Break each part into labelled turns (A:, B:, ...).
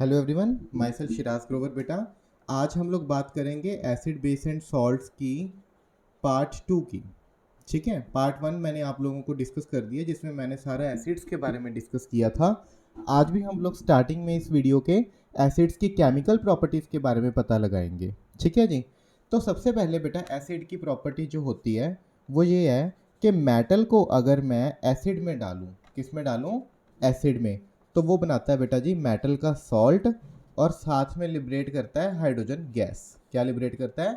A: Hello everyone, my self Siraj Grover बेटा। आज हम लोग बात करेंगे एसिड बेस एंड सॉल्ट्स की पार्ट 2 की। ठीक है, पार्ट 1 मैंने आप लोगों को डिस्कस कर दिया जिसमें मैंने सारा एसिड्स के बारे में डिस्कस किया था। आज भी हम लोग स्टार्टिंग में इस वीडियो के एसिड्स की केमिकल प्रॉपर्टीज़ के बारे में पता लगाएंगे। ठीक है जी। तो सबसे पहले बेटा एसिड की प्रॉपर्टी जो होती है वो ये है कि मेटल को अगर मैं एसिड में डालूँ, किस में डालूँ? एसिड में, तो वो बनाता है बेटा जी मेटल का सॉल्ट और साथ में लिबरेट करता है हाइड्रोजन गैस। क्या लिबरेट करता है?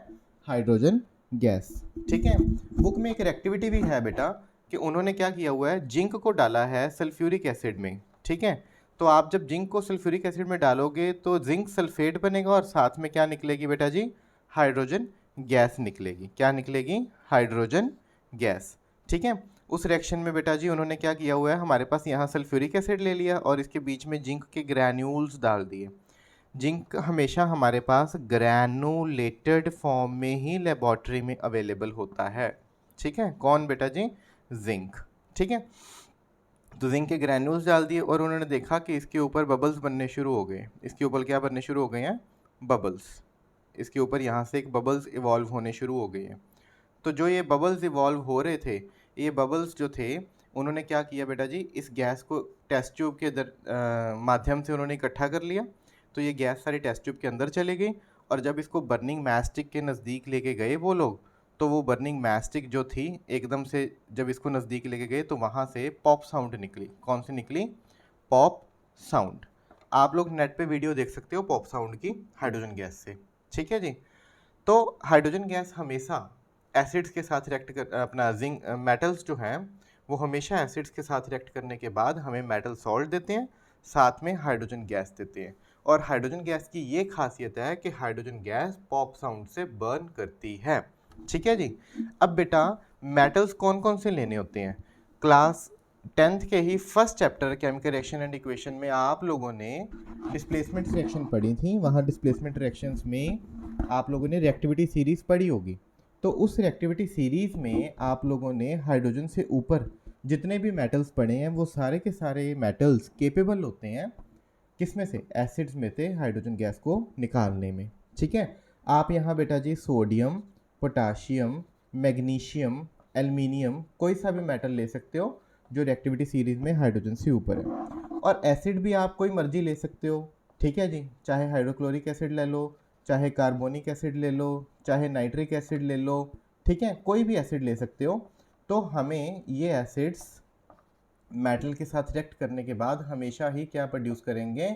A: Hydrogen gas. ठीक है। बुक में एक एक्टिविटी भी है बेटा कि उन्होंने क्या किया हुआ है, जिंक को डाला है सल्फ्यूरिक एसिड में। ठीक है, तो आप जब जिंक को सल्फ्यूरिक एसिड में डालोगे तो जिंक सल्फेट बनेगा और साथ में क्या निकलेगी बेटा जी? हाइड्रोजन गैस निकलेगी। क्या निकलेगी? Hydrogen gas. ठीक है। उस रिएक्शन में बेटा जी उन्होंने क्या किया हुआ है, हमारे पास यहाँ सल्फ्यूरिक एसिड ले लिया और इसके बीच में जिंक के ग्रैन्यूल्स डाल दिए। जिंक हमेशा हमारे पास ग्रैनुलेटेड फॉर्म में ही लेबॉर्ट्री में अवेलेबल होता है। ठीक है, कौन बेटा जी? जिंक। ठीक है, तो जिंक के ग्रैन्यूल्स डाल दिए और उन्होंने देखा कि इसके ऊपर बबल्स बनने शुरू हो गए। इसके ऊपर क्या बनने शुरू हो गए हैं? बबल्स। इसके ऊपर यहाँ से एक बबल्स इवॉल्व होने शुरू हो गए हैं। तो जो ये बबल्स इवॉल्व हो रहे थे, ये बबल्स जो थे उन्होंने क्या किया बेटा जी, इस गैस को टेस्ट ट्यूब के माध्यम से उन्होंने इकट्ठा कर लिया। तो ये गैस सारी टेस्ट ट्यूब के अंदर चले गई और जब इसको बर्निंग मैस्टिक के नज़दीक लेके गए वो लोग, तो वो बर्निंग मैस्टिक जो थी एकदम से जब इसको नज़दीक लेके गए तो वहाँ से पॉप साउंड निकली। कौन सी निकली? Pop sound. आप लोग नेट पे वीडियो देख सकते हो पॉप साउंड की, हाइड्रोजन गैस से। ठीक है जी। तो हाइड्रोजन गैस हमेशा एसिड्स के साथ रिएक्ट कर अपना जिंक मेटल्स जो हैं वो हमेशा एसिड्स के साथ रिएक्ट करने के बाद हमें मेटल सॉल्ट देते हैं, साथ में हाइड्रोजन गैस देते हैं। और हाइड्रोजन गैस की ये खासियत है कि हाइड्रोजन गैस पॉप साउंड से बर्न करती है। ठीक है जी। अब बेटा मेटल्स कौन कौन से लेने होते हैं? क्लास 10th के ही first chapter chemical reaction and equation में आप लोगों ने डिस्प्लेसमेंट रिएक्शन पढ़ी थी। वहाँ डिस्प्लेसमेंट रिएक्शंस में आप लोगों ने रिएक्टिविटी सीरीज पढ़ी होगी। तो उस रिएक्टिविटी सीरीज में आप लोगों ने हाइड्रोजन से ऊपर जितने भी मेटल्स पढ़े हैं वो सारे के सारे मेटल्स केपेबल होते हैं किस में से? एसिड्स में से हाइड्रोजन गैस को निकालने में। ठीक है। आप यहाँ बेटा जी सोडियम, पोटाशियम, मैग्नीशियम, एल्युमिनियम कोई सा भी मेटल ले सकते हो जो रिएक्टिविटी सीरीज में हाइड्रोजन से ऊपर है। और एसिड भी आप कोई मर्जी ले सकते हो। ठीक है जी, चाहे हाइड्रोक्लोरिक एसिड ले लो, चाहे कार्बोनिक एसिड ले लो, चाहे नाइट्रिक एसिड ले लो। ठीक है, कोई भी एसिड ले सकते हो। तो हमें ये एसिड्स मेटल के साथ रिएक्ट करने के बाद हमेशा ही क्या प्रोड्यूस करेंगे?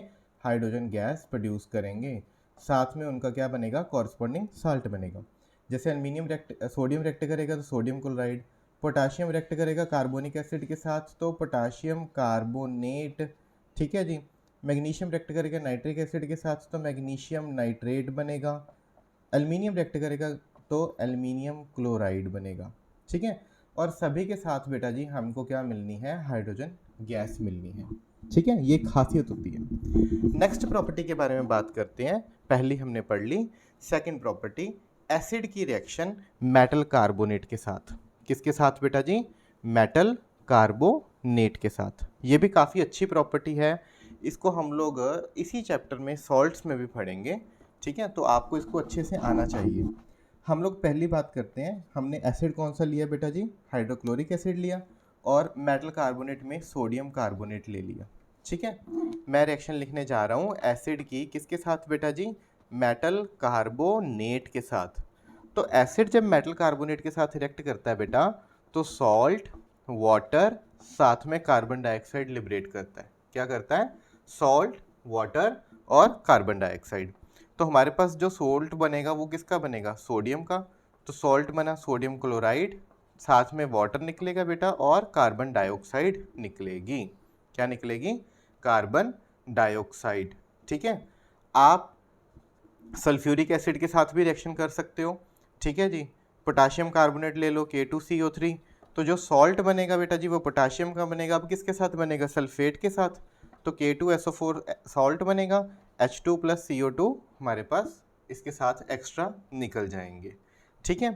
A: हाइड्रोजन गैस प्रोड्यूस करेंगे। साथ में उनका क्या बनेगा? कॉरस्पॉन्डिंग साल्ट बनेगा। जैसे एल्युमिनियम सोडियम रिएक्ट करेगा तो सोडियम क्लोराइड, पोटाशियम रिएक्ट करेगा कार्बोनिक एसिड के साथ तो पोटाशियम कार्बोनेट। ठीक है जी। मैग्नीशियम रिएक्ट करेगा नाइट्रिक एसिड के साथ तो मैग्नीशियम नाइट्रेट बनेगा। एल्युमिनियम रिएक्ट करेगा तो एल्युमिनियम क्लोराइड बनेगा। ठीक है। और सभी के साथ बेटा जी हमको क्या मिलनी है? हाइड्रोजन गैस मिलनी है। ठीक है, ये खासियत होती है। नेक्स्ट प्रॉपर्टी के बारे में बात करते हैं। पहली हमने पढ़ ली। सेकंड प्रॉपर्टी, एसिड की रिएक्शन मेटल कार्बोनेट के साथ। किसके साथ बेटा जी? मेटल कार्बोनेट के साथ। ये भी काफ़ी अच्छी प्रॉपर्टी है। इसको हम लोग इसी चैप्टर में सॉल्ट्स में भी पढ़ेंगे। ठीक है, तो आपको इसको अच्छे से आना चाहिए। हम लोग पहली बात करते हैं, हमने एसिड कौन सा लिया बेटा जी? हाइड्रोक्लोरिक एसिड लिया और मेटल कार्बोनेट में सोडियम कार्बोनेट ले लिया। ठीक है, मैं रिएक्शन लिखने जा रहा हूँ एसिड की किसके साथ बेटा जी? मेटल कार्बोनेट के साथ। तो एसिड जब मेटल कार्बोनेट के साथ रिएक्ट करता है बेटा तो सॉल्ट, वाटर, साथ में कार्बन डाइऑक्साइड लिबरेट करता है। क्या करता है? सॉल्ट, वाटर और कार्बन डाइऑक्साइड। तो हमारे पास जो सॉल्ट बनेगा वो किसका बनेगा? सोडियम का। तो सॉल्ट बना सोडियम क्लोराइड, साथ में वाटर निकलेगा बेटा और कार्बन डाइऑक्साइड निकलेगी। क्या निकलेगी? Carbon dioxide. ठीक है। आप सल्फ्यूरिक एसिड के साथ भी रिएक्शन कर सकते हो। ठीक है जी। पोटाशियम कार्बोनेट ले लो K2CO3, तो जो सॉल्ट बनेगा बेटा जी वो पोटाशियम का बनेगा। अब किसके साथ बनेगा? सल्फेट के साथ। तो K2SO4 सॉल्ट बनेगा, H2 + CO2 हमारे पास इसके साथ एक्स्ट्रा निकल जाएंगे। ठीक है।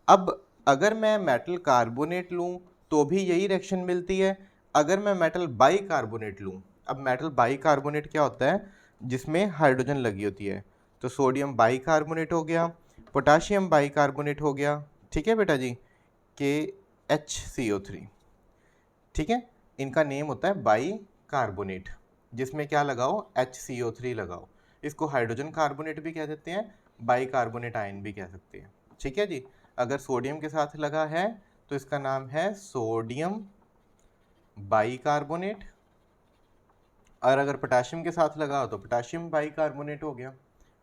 A: अब अगर मैं मेटल कार्बोनेट लूँ तो भी यही रिएक्शन मिलती है। अगर मैं मेटल बाई कार्बोनेट लूँ, अब मेटल बाई कार्बोनेट क्या होता है? जिसमें हाइड्रोजन लगी होती है। तो सोडियम बाइकार्बोनेट हो गया, पोटाशियम बाइकार्बोनेट हो गया, ठीक है बेटा जी, KHCO3, ठीक है। इनका नेम होता है बाइकार्बोनेट, जिसमें क्या लगाओ, HCO3 लगाओ। इसको हाइड्रोजन कार्बोनेट भी कह देते हैं, बाइकार्बोनेट आयन भी कह सकते हैं, ठीक है जी। अगर सोडियम के साथ लगा है तो इसका नाम है सोडियम बाइकार्बोनेट, और अगर पोटाशियम के साथ लगा हो तो पोटाशियम बाइकार्बोनेट हो गया।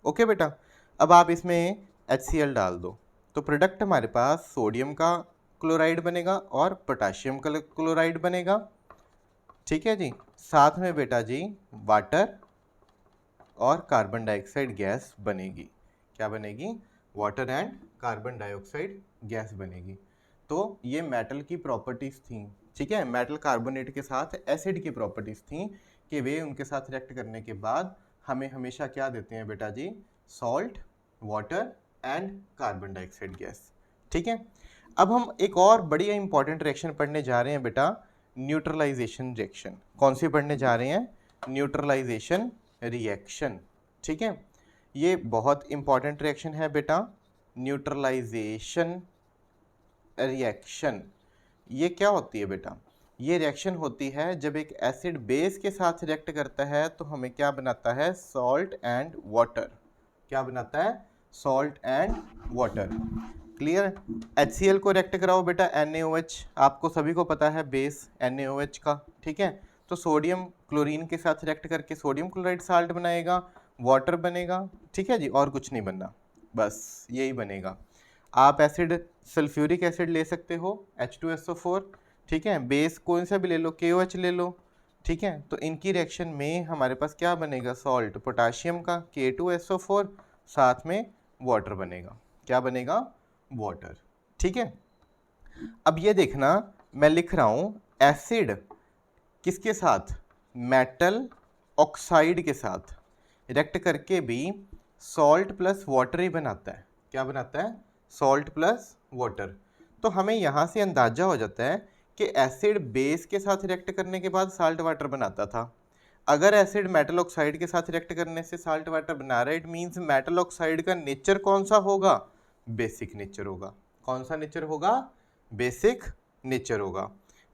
A: ओके बेटा, अब आप इसमें HCl डाल दो, तो प्रोडक्ट हमारे पास सोडियम का क्लोराइड बनेगा और पोटाशियम का क्लोराइड बनेगा, ठीक है जी। साथ में बेटा जी वाटर और कार्बन डाइऑक्साइड गैस बनेगी। क्या बनेगी? Water and carbon dioxide gas बनेगी। तो ये मेटल की प्रॉपर्टीज़ थी, ठीक है। मेटल कार्बोनेट के साथ एसिड की प्रॉपर्टीज़ थी कि वे उनके साथ रिएक्ट करने के बाद हमें हमेशा क्या देते हैं बेटा जी, salt, water and carbon dioxide gas, ठीक है। अब हम एक और बड़ी इंपॉर्टेंट रिएक्शन पढ़ने जा रहे हैं बेटा, न्यूट्रलाइजेशन रिएक्शन। कौन सी पढ़ने जा रहे हैं? न्यूट्रलाइजेशन रिएक्शन, ठीक है। ये बहुत इंपॉर्टेंट रिएक्शन है बेटा, न्यूट्रलाइजेशन रिएक्शन। ये क्या होती है बेटा? ये रिएक्शन होती है जब एक एसिड बेस के साथ रिएक्ट करता है तो हमें क्या बनाता है? Salt and water. क्या बनाता है? Salt and water. Clear? HCl को रिएक्ट कराओ बेटा, NaOH, आपको सभी को पता है बेस NaOH का, ठीक है। तो सोडियम क्लोरीन के साथ रिएक्ट करके सोडियम क्लोराइड साल्ट बनाएगा, वाटर बनेगा, ठीक है जी, और कुछ नहीं बनना, बस यही बनेगा। आप एसिड सल्फ्यूरिक एसिड ले सकते हो, H2SO4, ठीक है। बेस कौन सा भी ले लो, KOH ले लो, ठीक है। तो इनकी रिएक्शन में हमारे पास क्या बनेगा? सॉल्ट, पोटाशियम का K2SO4, साथ में वाटर बनेगा। क्या बनेगा? वाटर, ठीक है। अब ये देखना, मैं लिख रहा हूँ एसिड किसके साथ? मेटल ऑक्साइड के साथ रिएक्ट करके भी सॉल्ट प्लस वाटर ही बनाता है। क्या बनाता है? Salt plus water. तो हमें यहाँ से अंदाजा हो जाता है कि एसिड बेस के साथ रिएक्ट करने के बाद साल्ट वाटर बनाता था। अगर एसिड मेटल ऑक्साइड के साथ रिएक्ट करने से साल्ट वाटर बना रहा है, इट मीन्स मेटल ऑक्साइड का नेचर कौन सा होगा? बेसिक नेचर होगा। कौन सा नेचर होगा? बेसिक नेचर होगा,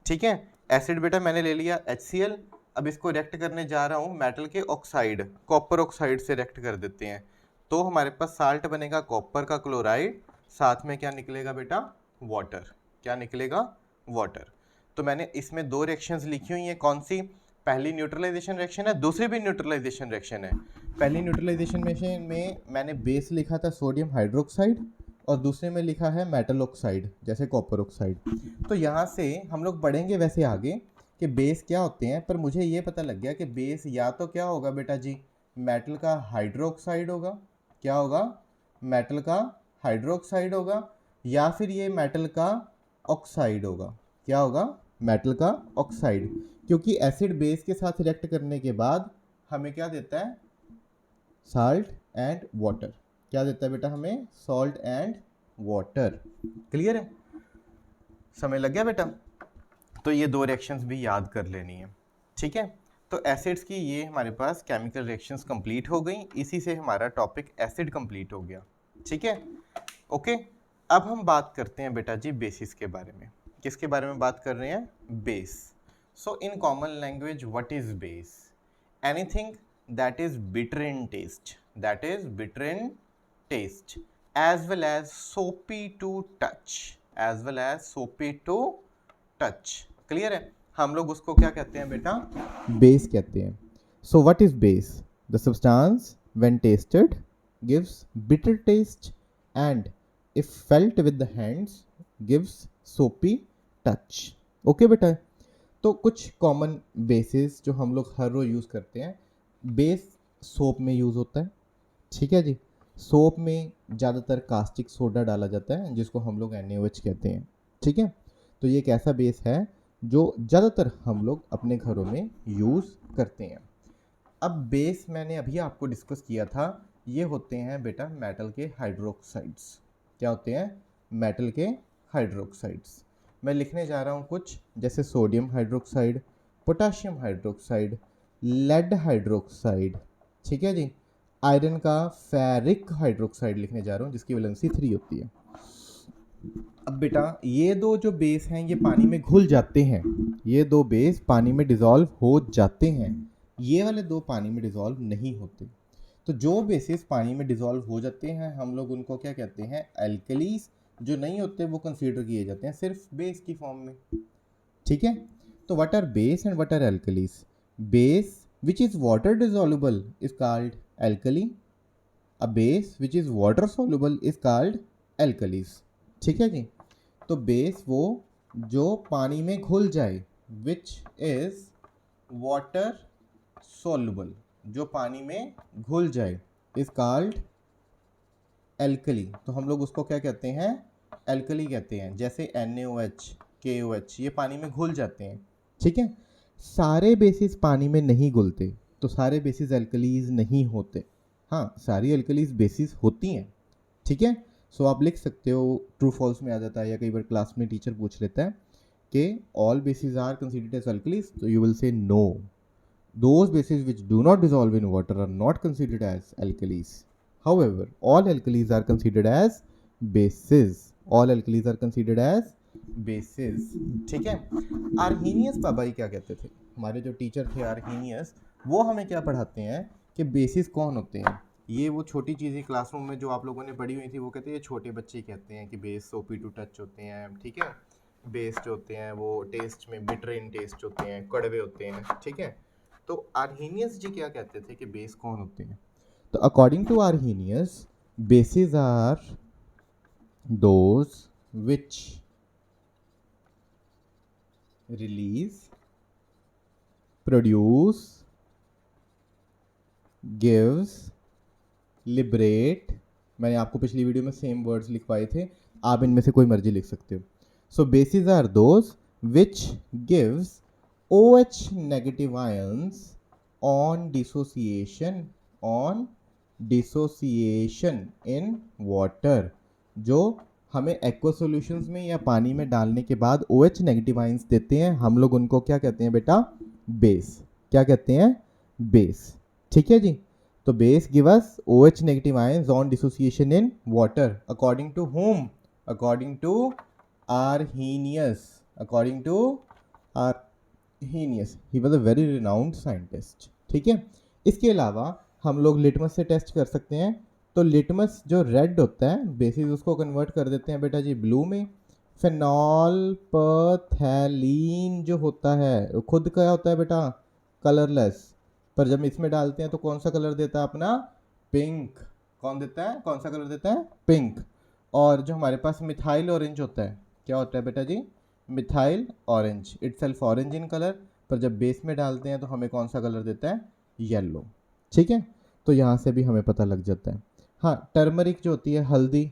A: ठीक है। एसिड बेटा मैंने ले लिया HCl, अब इसको रिएक्ट करने जा रहा हूँ मेटल के ऑक्साइड, कॉपर ऑक्साइड से रिएक्ट कर देते हैं, तो हमारे पास साल्ट बनेगा कॉपर का क्लोराइड, साथ में क्या निकलेगा बेटा? वाटर। क्या निकलेगा? वाटर। तो मैंने इसमें दो रिएक्शंस लिखी हुई हैं, कौन सी? पहली न्यूट्रलाइजेशन रिएक्शन है, दूसरी भी न्यूट्रलाइजेशन रिएक्शन है। पहली न्यूट्रलाइजेशन में मैंने बेस लिखा था सोडियम हाइड्रोक्साइड, और दूसरे में लिखा है मेटल ऑक्साइड, जैसे कॉपर ऑक्साइड। तो यहाँ से हम लोग पढ़ेंगे वैसे आगे कि बेस क्या होते हैं, पर मुझे ये पता लग गया कि बेस या तो क्या होगा बेटा जी, मेटल का हाइड्रोक्साइड होगा। क्या होगा? मेटल का हाइड्रोक्साइड होगा, या फिर ये मेटल का ऑक्साइड होगा। क्या होगा? मेटल का ऑक्साइड, क्योंकि एसिड बेस के साथ रिएक्ट करने के बाद हमें क्या देता है? Salt and water. क्या देता है बेटा हमें? Salt and water. क्लियर है? समय लग गया बेटा? तो ये दो रिएक्शंस भी याद कर लेनी है, ठीक है। तो एसिड्स की ये हमारे पास केमिकल रिएक्शंस कंप्लीट हो गई, इसी से हमारा टॉपिक एसिड कंप्लीट हो गया, ठीक है। ओके, अब हम बात करते हैं बेटा जी बेसिस के बारे में। किसके बारे में बात कर रहे हैं? Base. So in common language what is base? Anything that is bitter in taste, that is bitter in taste, as well as soapy to touch, as well as soapy to touch। Clear है? हम लोग उसको क्या कहते हैं बेटा? Base कहते हैं। So what is base? The substance when tasted gives bitter taste and if felt with the hands gives soapy touch। Okay बेटा, तो कुछ कॉमन बेसिस जो हम लोग हर रोज यूज़ करते हैं। बेस सोप में यूज़ होता है, ठीक है जी। सोप में ज़्यादातर कास्टिक सोडा डाला जाता है, जिसको हम लोग NaOH कहते हैं, ठीक है। तो ये एक ऐसा बेस है जो ज़्यादातर हम लोग अपने घरों में यूज़ करते हैं। अब बेस मैंने अभी आपको डिस्कस किया था, ये होते हैं बेटा मेटल के हाइड्रोक्साइड्स। क्या होते हैं? मेटल के हाइड्रोक्साइड्स। मैं लिखने जा रहा हूँ कुछ, जैसे sodium hydroxide, potassium hydroxide, lead hydroxide, ठीक है जी। आयरन का फेरिक हाइड्रोक्साइड लिखने जा रहा हूँ जिसकी वैलेंसी 3 होती है। अब बेटा ये दो जो बेस हैं ये पानी में घुल जाते हैं, ये दो बेस पानी में डिसॉल्व हो जाते हैं, ये वाले दो पानी में डिसॉल्व नहीं होते। तो जो बेसिस पानी में डिसॉल्व हो जाते हैं हम लोग उनको क्या कहते हैं, एल्कलीज। जो नहीं होते वो कंसीडर किए जाते हैं सिर्फ बेस की फॉर्म में। ठीक है, तो what are base and what are alkalis? Base which is water dissoluble is called alkali, a base which is water soluble is called alkalis. ठीक है जी। तो बेस वो जो पानी में घुल जाए, विच इज वाटर सॉल्युबल, जो पानी में घुल जाए, इज कॉल्ड एल्कली। तो हम लोग उसको क्या कहते हैं, एल्कली कहते हैं। जैसे NaOH, KOH ये पानी में घुल जाते हैं। ठीक है, सारे बेसिस पानी में नहीं घुलते, तो सारे बेसिस एल्कलीज नहीं होते। हाँ, सारी एल्कलीज बेसिस होती हैं। ठीक है, सो आप लिख सकते हो, ट्रू फॉल्स में आ जाता है, या कई बार क्लास में टीचर पूछ लेता है कि all bases are considered as alkalis, तो you will say no, those bases which do not dissolve in water are not considered as alkalis. However, all alkalis are considered as bases. All alkalis are considered as bases. ठीक है। Arrhenius बाबा ही क्या कहते थे, हमारे जो teacher थे Arrhenius, वो हमें क्या पढ़ाते हैं कि बेसिस कौन होते हैं। ये वो छोटी चीज़ें क्लासरूम में जो आप लोगों ने पढ़ी हुई थी वो कहते हैं, ये छोटे बच्चे कहते हैं कि बेस सोपी टू टच होते हैं। ठीक है, बेस जो होते हैं वो टेस्ट में बिटर इन टेस्ट होते हैं, कड़वे होते हैं। ठीक है, तो आर्हीनियस जी क्या कहते थे कि बेस कौन होते हैं? तो according to Arrhenius, bases are those which release, produce, gives, liberate. मैंने आपको पिछली वीडियो में सेम वर्ड्स लिखवाए थे, आप इनमें से कोई मर्जी लिख सकते हो। So bases are those which gives OH negative ions on dissociation in water। जो हमें एक्वा सॉल्यूशंस में या पानी में डालने के बाद OH नेगेटिव आयंस देते हैं, हम लोग उनको क्या कहते हैं बेटा, बेस। क्या कहते हैं, बेस। ठीक है जी। तो base give us OH negative ions on dissociation in water according to whom? According to Arrhenius. According to Arrhenius, he was a very renowned scientist. ठीक है, इसके अलावा हम लोग लिटमस से टेस्ट कर सकते हैं। तो लिटमस जो रेड होता है बेसिस, उसको कन्वर्ट कर देते हैं बेटा जी ब्लू में। फेनॉल्पथैलीन जो होता है खुद क्या होता है बेटा, कलरलेस, पर जब इसमें डालते हैं तो कौन सा कलर देता है अपना, पिंक। कौन देता है, कौन सा कलर देता है, पिंक। और जो हमारे पास मिथाइल ऑरेंज होता है, क्या होता है बेटा जी, मिथाइल ऑरेंज, इटसेल्फ ऑरेंज इन कलर, पर जब बेस में डालते हैं तो हमें कौन सा कलर देता है, येलो। ठीक है, तो यहाँ से भी हमें पता लग जाता है। हाँ, टर्मरिक जो होती है हल्दी,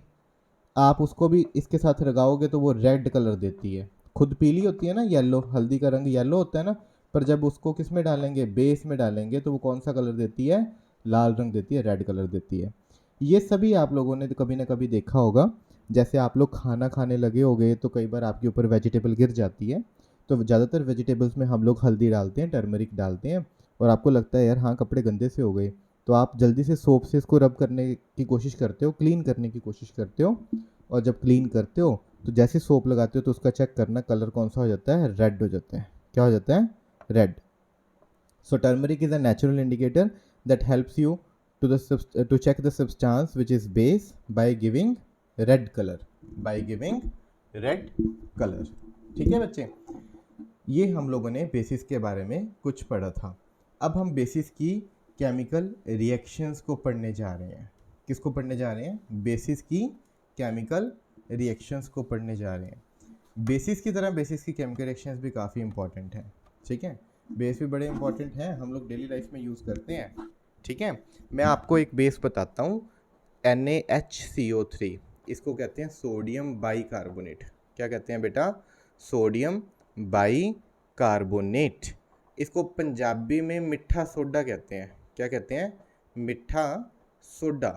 A: आप उसको भी इसके साथ लगाओगे तो वो रेड कलर देती है। खुद पीली होती है ना, येलो, हल्दी का रंग येलो होता है ना, पर जब उसको किस में डालेंगे, बेस में डालेंगे, तो वो कौन सा कलर देती है, लाल रंग देती है, रेड कलर देती है। ये सभी आप लोगों ने कभी ना कभी देखा होगा। जैसे आप लोग खाना खाने लगे होगे तो कई बार आपके ऊपर वेजिटेबल गिर जाती है, तो ज़्यादातर वेजिटेबल्स में हम लोग हल्दी डालते हैं, टर्मरिक डालते हैं, और आपको लगता है यार हाँ कपड़े गंदे से हो गए, तो आप जल्दी से सोप से इसको रब करने की कोशिश करते हो, क्लीन करने की कोशिश करते हो, और जब क्लीन करते हो तो जैसे सोप लगाते हो तो उसका चेक करना कलर कौन सा हो जाता है, रेड हो जाता है। क्या हो जाता है, red. So turmeric is a natural indicator that helps you to check the substance which is base by giving red color, by giving red color। ठीक है बच्चे, ये हम लोगों ने बेसिस के बारे में कुछ पढ़ा था। अब हम बेसिस की केमिकल रिएक्शंस को पढ़ने जा रहे हैं। किसको पढ़ने जा रहे हैं, बेसिस की केमिकल रिएक्शंस को पढ़ने जा रहे हैं। बेसिस की तरह बेसिस की केमिकल रिएक्शंस भी काफ़ी इंपॉर्टेंट हैं। ठीक है, बेस भी बड़े इंपॉर्टेंट हैं, हम लोग डेली लाइफ में यूज़ करते हैं। ठीक है, मैं आपको एक बेस बताता हूँ, NaHCO3, इसको कहते हैं सोडियम बाइकार्बोनेट। क्या कहते हैं बेटा, सोडियम बाइकार्बोनेट। इसको पंजाबी में मिठा सोडा कहते हैं। क्या कहते हैं, मिठा सोडा।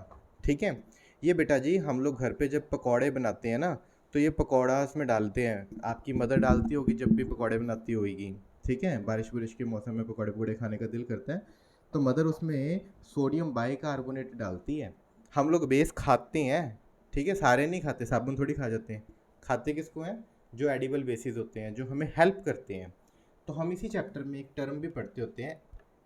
A: ठीक है, ये बेटा जी हम लोग घर पे जब पकौड़े बनाते हैं ना, तो ये पकौड़ा इसमें डालते हैं, आपकी मदर डालती होगी जब भी पकौड़े बनाती होगी। ठीक है, बारिश वारिश के मौसम में पकौड़े पकौड़े खाने का दिल करता है, तो मदर उसमें सोडियम बाइकार्बोनेट डालती है। हम लोग बेस खाते हैं, ठीक है, सारे नहीं खाते, साबुन थोड़ी खा जाते हैं। खाते किसको हैं? जो एडिबल बेसिस होते हैं, जो हमें हेल्प करते हैं। तो हम इसी चैप्टर में एक टर्म भी पढ़ते होते हैं,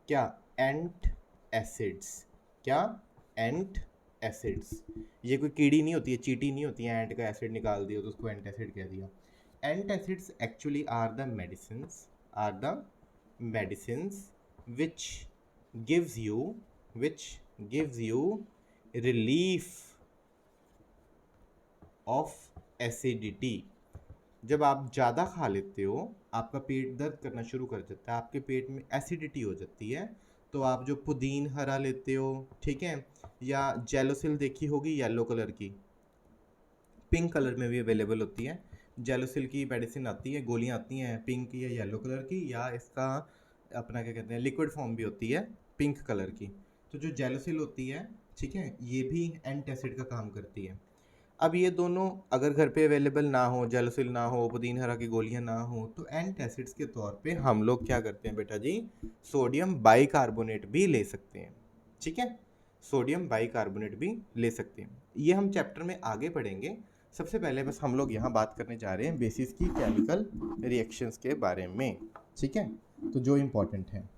A: क्या? एंट एसिड्स। क्या? एंट एसिड्स। ये कोई कीड़ी नहीं होती है, चीटी नहीं होती है, एंट का एसिड निकाल दिया तो उसको एंट एसिड कह दिया। Antacids actually are the medicines which gives you relief of acidity। जब आप ज़्यादा खा लेते हो, आपका पेट दर्द करना शुरू कर देता है, आपके पेट में एसिडिटी हो जाती है, तो आप जो पुदीन हरा लेते हो, ठीक है, या जेलोसिल देखी होगी येलो कलर की, पिंक कलर में भी अवेलेबल होती है। जेलोसिल की मेडिसिन आती है, गोलियां आती हैं पिंक या येलो कलर की, या इसका अपना क्या कहते हैं लिक्विड फॉर्म भी होती है पिंक कलर की। तो जो जेलोसिल होती है, ठीक है, ये भी एंटासिड का काम करती है। अब ये दोनों अगर घर पे अवेलेबल ना हो, जेलोसिल ना हो, पुदीन हरा की गोलियां ना हो, तो एंटासिड्स के तौर पे हम लोग क्या करते हैं बेटा जी? सोडियम बाइकार्बोनेट भी ले सकते हैं, ठीक है, सोडियम बाइकार्बोनेट भी ले सकते हैं। ये हम चैप्टर में आगे पढ़ेंगे। सबसे पहले बस हम लोग यहाँ बात करने जा रहे हैं बेसिस की केमिकल रिएक्शंस के बारे में, ठीक है। तो जो इम्पोर्टेंट है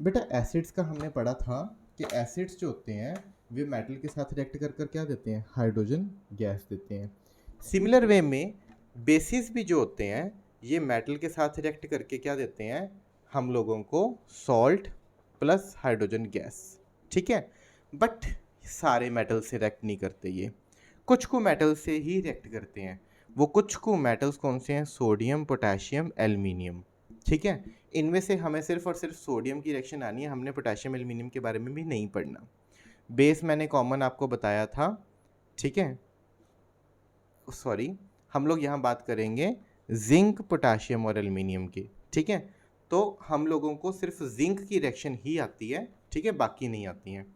A: बेटा, एसिड्स का हमने पढ़ा था कि एसिड्स जो होते हैं वे मेटल के साथ रिएक्ट कर कर क्या देते हैं? हाइड्रोजन गैस देते हैं। सिमिलर वे में बेसिस भी जो होते हैं ये मेटल के साथ रिएक्ट करके क्या देते हैं? हम लोगों को सॉल्ट प्लस हाइड्रोजन गैस, ठीक है। बट सारे मेटल से रिएक्ट नहीं करते, ये कुछ को मेटल से ही रिएक्ट करते हैं। वो कुछ को मेटल्स कौन से हैं? सोडियम, पोटेशियम, एल्युमिनियम, ठीक है। इनमें से हमें सिर्फ और सिर्फ सोडियम की रिएक्शन आनी है, हमने पोटेशियम एल्युमिनियम के बारे में भी नहीं पढ़ना। बेस मैंने कॉमन आपको बताया था, ठीक है, सॉरी, हम लोग यहाँ बात करेंगे जिंक, पोटेशियम और एल्युमिनियम की, ठीक है। तो हम लोगों को सिर्फ जिंक की रिएक्शन ही आती है, ठीक है, बाकी नहीं आती हैं।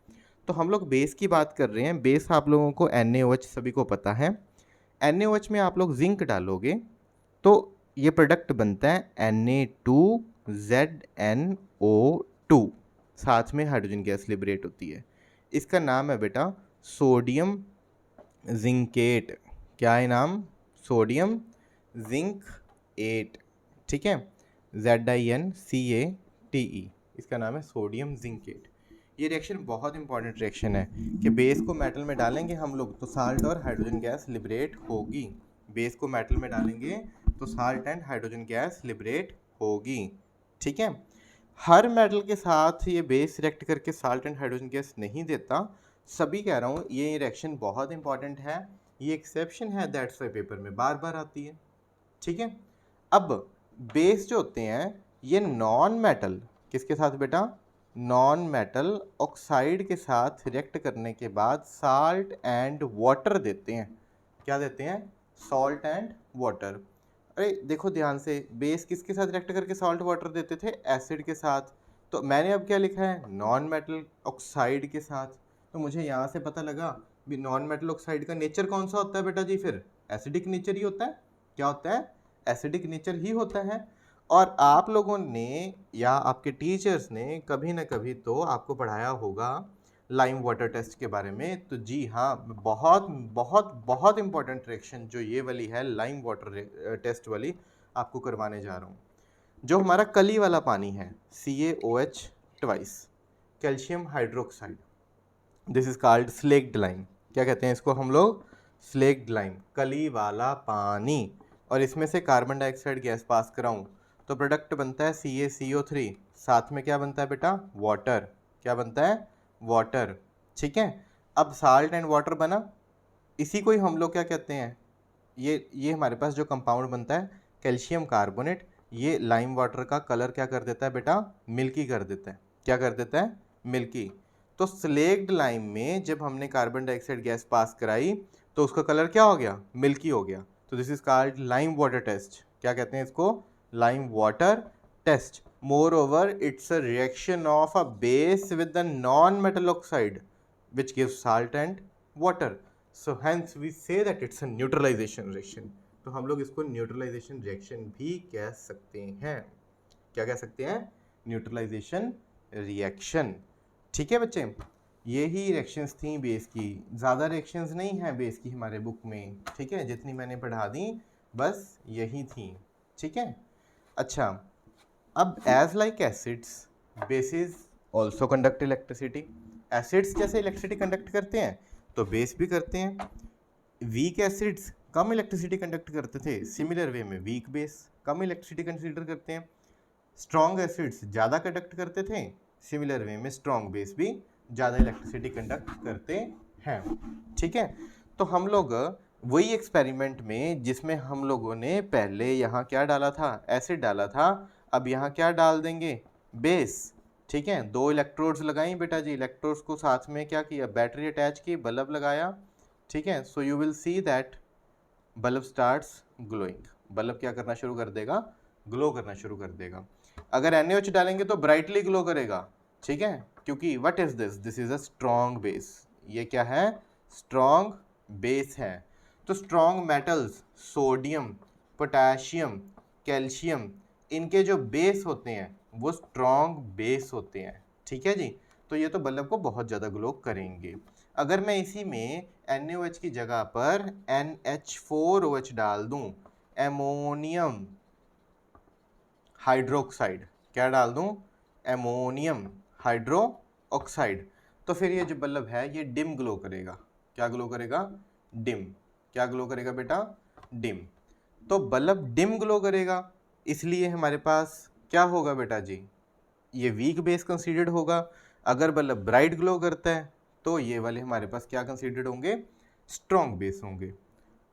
A: तो हम लोग बेस की बात कर रहे हैं। बेस आप लोगों को NaOH सभी को पता है। NaOH में आप लोग जिंक डालोगे तो ये प्रोडक्ट बनता है Na2ZnO2, साथ में हाइड्रोजन गैस लिबरेट होती है। इसका नाम है बेटा सोडियम जिंकेट। क्या है नाम? सोडियम जिंक-8, ठीक है, ZINCATE, इसका नाम है सोडियम जिंकेट। ये रिएक्शन बहुत इंपॉर्टेंट रिएक्शन है कि बेस को मेटल में डालेंगे हम लोग तो साल्ट और हाइड्रोजन गैस लिबरेट होगी। बेस को मेटल में डालेंगे तो salt and hydrogen gas liberate होगी, ठीक है। हर मेटल के साथ ये बेस रिएक्ट करके साल्ट एंड हाइड्रोजन गैस नहीं देता, सभी कह रहा हूँ। ये रिएक्शन बहुत इंपॉर्टेंट है, ये एक्सेप्शन है, दैट्स वाई पेपर में बार बार आती है, ठीक है। अब बेस जो होते हैं ये नॉन मेटल, किसके साथ बेटा? नॉन मेटल ऑक्साइड के साथ रिएक्ट करने के बाद साल्ट एंड वाटर देते हैं। क्या देते हैं? Salt and water. अरे देखो ध्यान से, बेस किसके साथ रिएक्ट करके सॉल्ट वाटर देते थे? एसिड के साथ। तो मैंने अब क्या लिखा है? नॉन मेटल ऑक्साइड के साथ। तो मुझे यहाँ से पता लगा भी नॉन मेटल ऑक्साइड का नेचर कौन सा होता है बेटा जी? फिर एसिडिक नेचर ही होता है। क्या होता है? एसिडिक नेचर ही होता है। और आप लोगों ने या आपके टीचर्स ने कभी ना कभी तो आपको पढ़ाया होगा लाइम वाटर टेस्ट के बारे में। तो जी हाँ, बहुत बहुत बहुत इंपॉर्टेंट रिएक्शन जो ये वाली है, लाइम वाटर टेस्ट वाली, आपको करवाने जा रहा हूँ। जो हमारा कली वाला पानी है, CaOH twice, calcium hydroxide, this is called slaked lime. क्या कहते हैं इसको हम लोग? स्लेक्ड लाइम, कली वाला पानी। और इसमें से कार्बन डाइऑक्साइड गैस पास कराऊं तो प्रोडक्ट बनता है CaCO3, साथ में क्या बनता है बेटा? वाटर। क्या बनता है? वाटर, ठीक है। अब साल्ट एंड वाटर बना, इसी को ही हम लोग क्या कहते हैं? ये हमारे पास जो कंपाउंड बनता है कैल्शियम कार्बोनेट, ये लाइम वाटर का कलर क्या कर देता है बेटा? मिल्की कर देता है। क्या कर देता है? मिल्की। तो स्लेक्ड लाइम में जब हमने कार्बन डाइऑक्साइड गैस पास कराई तो उसका कलर क्या हो गया? मिल्की हो गया। तो this is called lime water test. क्या कहते हैं इसको? Lime water test. Moreover it's a reaction of a base with the non metal oxide which gives salt and water, so hence we say that it's a neutralization reaction। तो हम लोग इसको neutralisation reaction भी कह सकते हैं। क्या कह सकते हैं? Neutralisation reaction. ठीक है बच्चे, यही रिएक्शंस थी बेस की, ज़्यादा रिएक्शंस नहीं हैं बेस की हमारे बुक में, ठीक है, जितनी मैंने पढ़ा दी बस यही थी, ठीक है। अच्छा, अब as like acids bases also conduct electricity, acids जैसे इलेक्ट्रिसिटी कंडक्ट करते हैं तो बेस भी करते हैं। वीक एसिड्स कम इलेक्ट्रिसिटी कंडक्ट करते थे, सिमिलर वे में वीक बेस कम इलेक्ट्रिसिटी कंसिडर करते हैं। स्ट्रॉन्ग एसिड्स ज़्यादा कंडक्ट करते थे, सिमिलर वे में स्ट्रॉन्ग बेस भी ज़्यादा इलेक्ट्रिसिटी कंडक्ट करते हैं, ठीक है। तो हम लोग वही एक्सपेरिमेंट में जिसमें हम लोगों ने पहले यहाँ क्या डाला था, एसिड डाला था, अब यहाँ क्या डाल देंगे, बेस, ठीक है। 2 इलेक्ट्रोड्स लगाई बेटा जी, इलेक्ट्रोड्स को साथ में क्या किया, बैटरी अटैच की, बल्ब लगाया, ठीक है। So you will see that bulb starts glowing, bulb क्या करना शुरू कर देगा, ग्लो करना शुरू कर देगा। अगर NaOH डालेंगे तो ब्राइटली ग्लो करेगा, ठीक है, क्योंकि what is this, this is a strong base, ये क्या है, स्ट्रॉन्ग बेस है। तो strong metals sodium, potassium, calcium, इनके जो बेस होते हैं वो स्ट्रॉन्ग बेस होते हैं, ठीक है जी। तो ये तो बल्ब को बहुत ज़्यादा ग्लो करेंगे। अगर मैं इसी में NaOH की जगह पर NH4OH डाल दूं, एमोनियम हाइड्रोक्साइड, क्या डाल दूं, एमोनियम हाइड्रो ऑक्साइड, तो फिर ये जो बल्ब है ये डिम ग्लो करेगा। क्या ग्लो करेगा, डिम। क्या ग्लो करेगा बेटा, डिम। तो बल्ब डिम ग्लो करेगा, इसलिए हमारे पास क्या होगा बेटा जी, ये वीक बेस कंसीडर्ड होगा। अगर बल्ब ब्राइट ग्लो करता है तो ये वाले हमारे पास क्या कंसीडर्ड होंगे, स्ट्रॉन्ग बेस होंगे।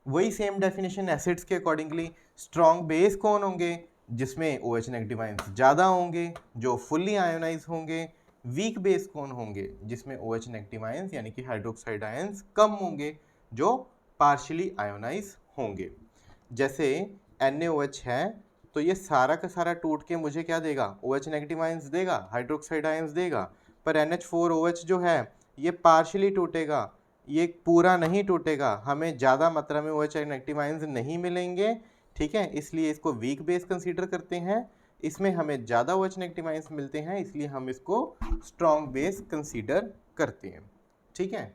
A: वही सेम डेफिनेशन एसिड्स के अकॉर्डिंगली, स्ट्रॉन्ग बेस कौन होंगे, जिसमें OH नेगेटिव आयंस ज़्यादा होंगे, जो फुल्ली आयोनाइज होंगे। वीक बेस कौन होंगे, जिसमें OH नेगेटिव आयंस यानी कि हाइड्रोक्साइड आयंस कम होंगे, जो पार्शियली आयोनाइज होंगे। जैसे NaOH है तो ये सारा का सारा टूट के मुझे क्या देगा, OH नेगेटिव आयंस देगा, हाइड्रोक्साइड आयंस देगा। पर NH4OH जो है ये पार्शियली टूटेगा, ये पूरा नहीं टूटेगा, हमें ज़्यादा मात्रा में OH नेगेटिव आयंस नहीं मिलेंगे, ठीक है, इसलिए इसको वीक बेस कंसीडर करते हैं। इसमें हमें ज़्यादा OH नेगेटिव आयंस मिलते हैं, इसलिए हम इसको स्ट्रॉन्ग बेस कंसीडर करते हैं, ठीक है।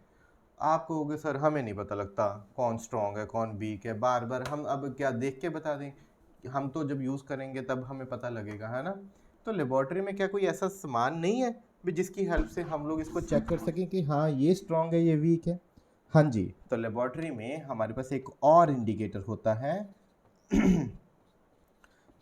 A: आप कहोगे सर हमें नहीं पता लगता कौन स्ट्रॉन्ग है कौन वीक है, बार बार हम अब क्या देख के बता दें, हम तो जब यूज़ करेंगे तब हमें पता लगेगा, है ना। तो लेबॉर्ट्री में क्या कोई ऐसा सामान नहीं है भी जिसकी हेल्प से हम लोग इसको चेक कर सकें कि हाँ ये स्ट्रॉन्ग है ये वीक है। हाँ जी, तो लेबॉर्ट्री में हमारे पास एक और इंडिकेटर होता है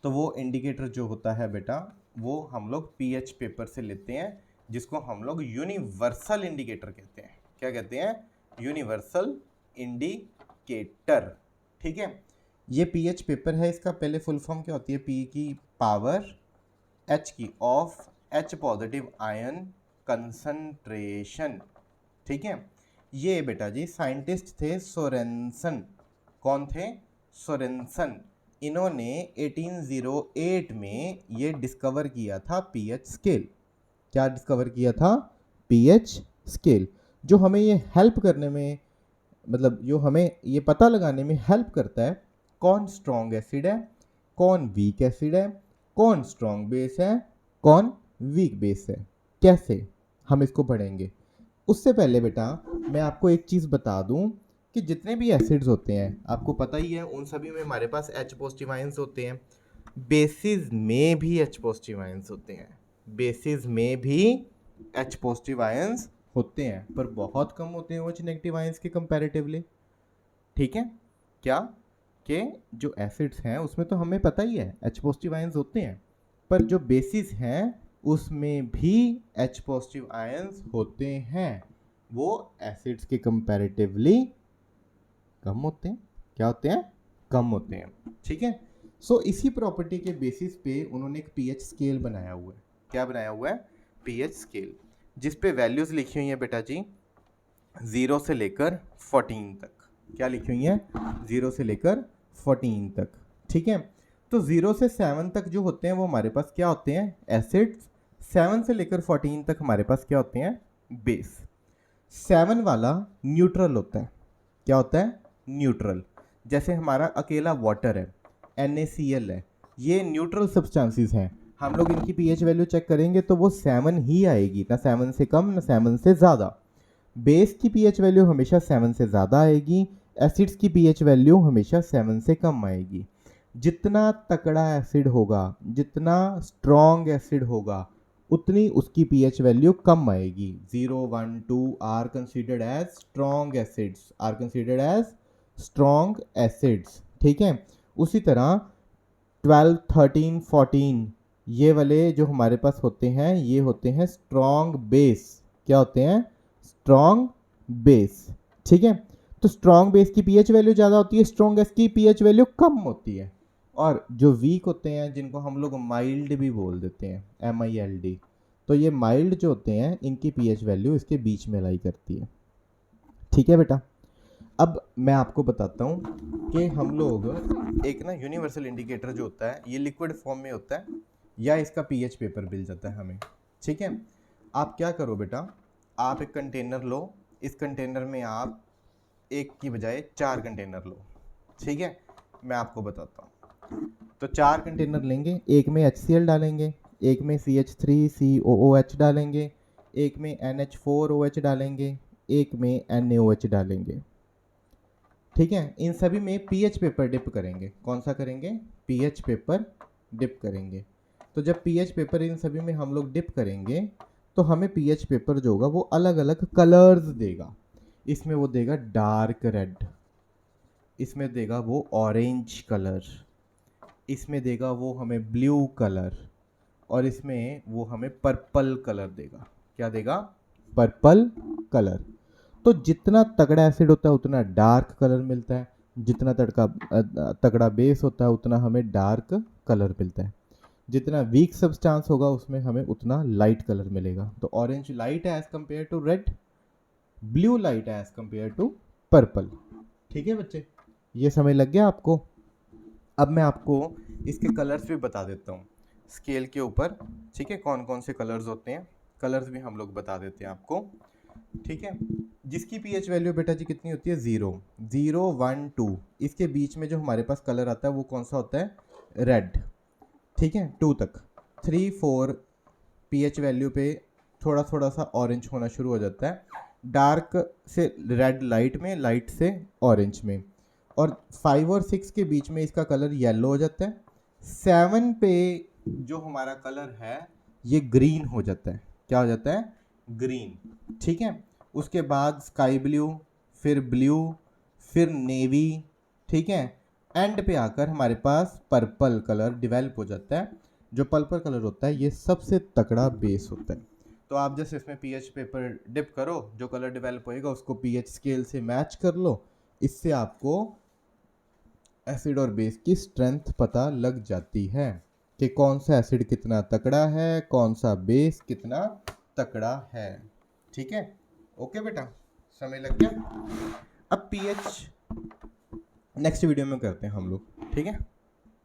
A: तो वो इंडिकेटर जो होता है बेटा वो हम लोग पीएच पेपर से लेते हैं, जिसको हम लोग यूनिवर्सल इंडिकेटर कहते हैं। क्या कहते हैं, यूनिवर्सल इंडिकेटर, ठीक है। ये पीएच पेपर है, इसका पहले फुल फॉर्म क्या होती है, पी की पावर एच की of H positive ion concentration, ठीक है। ये बेटा जी साइंटिस्ट थे सोरेनसन, कौन थे, सोरेनसन। इन्होंने 1808 में ये डिस्कवर किया था पीएच स्केल। क्या डिस्कवर किया था, पीएच स्केल, जो हमें ये हेल्प करने में, मतलब जो हमें ये पता लगाने में हेल्प करता है कौन स्ट्रॉन्ग एसिड है, कौन वीक एसिड है, कौन स्ट्रॉन्ग बेस है, कौन वीक बेस है। कैसे हम इसको पढ़ेंगे, उससे पहले बेटा मैं आपको एक चीज़ बता दूं कि जितने भी एसिड्स होते हैं आपको पता ही है उन सभी में हमारे पास H पॉजिटिव आयंस होते हैं, बेसिस में भी H पॉजिटिव आयंस होते हैं, बेसिस में भी H पॉजिटिव आयंस होते हैं, पर बहुत कम होते हैं OH नेगेटिव आयंस के कंपैरेटिवली, ठीक है। क्या कि जो एसिड्स हैं उसमें तो हमें पता ही है H पॉजिटिव आयंस होते हैं, पर जो बेसिस हैं उसमें भी H पॉजिटिव आयंस होते हैं, वो एसिड्स के कंपैरेटिवली कम होते हैं। क्या होते हैं, कम होते हैं, ठीक है। सो इसी प्रॉपर्टी के बेसिस पे उन्होंने एक पीएच स्केल बनाया हुआ है। क्या बनाया हुआ है, पीएच स्केल, जिस पे वैल्यूज लिखी हुई हैं बेटा जी 0 से लेकर 14 तक। क्या लिखी हुई है, 0 से लेकर 14 तक, ठीक है। तो 0 से 7 तक जो होते हैं वो हमारे पास क्या होते हैं, एसिड्स। 7 से लेकर 14 तक हमारे पास क्या होते हैं, बेस। 7 वाला न्यूट्रल होता है। क्या होता है, न्यूट्रल। जैसे हमारा अकेला वाटर है, NaCl है, ये न्यूट्रल सब्सटेंसेस हैं, हम लोग इनकी पीएच वैल्यू चेक करेंगे तो वो 7 ही आएगी, ना 7 से कम ना 7 से ज़्यादा। बेस की पीएच वैल्यू हमेशा 7 से ज़्यादा आएगी, एसिड्स की पीएच वैल्यू हमेशा 7 से कम आएगी। जितना तकड़ा एसिड होगा, जितना स्ट्रॉन्ग एसिड होगा, उतनी उसकी पीएच वैल्यू कम आएगी। 0, 1, 2 are considered as strong acids, are considered as strong acids, ठीक है। उसी तरह 12, 13, 14 ये वाले जो हमारे पास होते हैं, ये होते हैं स्ट्रॉन्ग बेस। क्या होते हैं? स्ट्रॉन्ग बेस, ठीक है। तो स्ट्रॉन्ग बेस की पीएच वैल्यू ज़्यादा होती है, स्ट्रॉन्ग एस की पीएच वैल्यू कम होती है। और जो वीक होते हैं, जिनको हम लोग माइल्ड भी बोल देते हैं, MILD, तो ये माइल्ड जो होते हैं इनकी पीएच वैल्यू इसके बीच में लाई करती है, ठीक है बेटा। अब मैं आपको बताता हूँ कि हम लोग एक ना यूनिवर्सल इंडिकेटर जो होता है, ये लिक्विड फॉर्म में होता है या इसका पीएच पेपर मिल जाता है हमें, ठीक है। आप क्या करो बेटा, आप एक कंटेनर लो, इस कंटेनर में आप एक की बजाय 4 कंटेनर लो, ठीक है। मैं आपको बताता हूँ। तो 4 कंटेनर लेंगे, एक में HCl डालेंगे, एक में CH3COOH डालेंगे, एक में NH4OH डालेंगे, एक में NaOH डालेंगे, ठीक है। इन सभी में पीएच पेपर डिप करेंगे। कौन सा करेंगे? पीएच पेपर डिप करेंगे। तो जब पीएच पेपर इन सभी में हम लोग डिप करेंगे तो हमें पीएच पेपर जो होगा वो अलग अलग कलर्स देगा। इसमें वो देगा डार्क रेड, इसमें देगा वो ऑरेंज कलर, इसमें देगा वो हमें ब्लू कलर, और इसमें वो हमें पर्पल कलर देगा। क्या देगा? Purple colour. तो जितना तगड़ा एसिड होता है उतना डार्क कलर मिलता है, जितना तगड़ा बेस होता है उतना हमें डार्क कलर मिलता है, जितना वीक सब्सटेंस होगा उसमें हमें उतना लाइट कलर मिलेगा। तो ऑरेंज लाइट है as compare to red, blue light है एज कंपेयर टू पर्पल, ठीक है बच्चे। ये समझ लग गया आपको? अब मैं आपको इसके कलर्स भी बता देता हूँ स्केल के ऊपर, ठीक है। कौन कौन से कलर्स होते हैं, कलर्स भी हम लोग बता देते हैं आपको, ठीक है। जिसकी पीएच वैल्यू बेटा जी कितनी होती है? 0, 0, 1, 2, इसके बीच में जो हमारे पास कलर आता है वो कौन सा होता है? रेड, ठीक है। 2 तक, 3, 4 पीएच वैल्यू पे थोड़ा थोड़ा सा ऑरेंज होना शुरू हो जाता है, डार्क से रेड लाइट में, लाइट से ऑरेंज में, और 5 और 6 के बीच में इसका कलर येलो हो जाता है। 7 पे जो हमारा कलर है ये ग्रीन हो जाता है। क्या हो जाता है? ग्रीन, ठीक है। उसके बाद स्काई ब्लू, फिर ब्लू, फिर नेवी, ठीक है। एंड पे आकर हमारे पास पर्पल कलर डेवलप हो जाता है। जो पर्पल कलर होता है ये सबसे तगड़ा बेस होता है। तो आप जैसे इसमें पीएच पेपर डिप करो, जो कलर डेवलप होएगा उसको पीएच स्केल से मैच कर लो, इससे आपको एसिड और बेस की स्ट्रेंथ पता लग जाती है कि कौन सा एसिड कितना तकड़ा है, कौन सा बेस कितना तकड़ा है, ठीक है। ओके बेटा, समय लग गया। अब पीएच नेक्स्ट वीडियो में करते हैं हम लोग, ठीक है।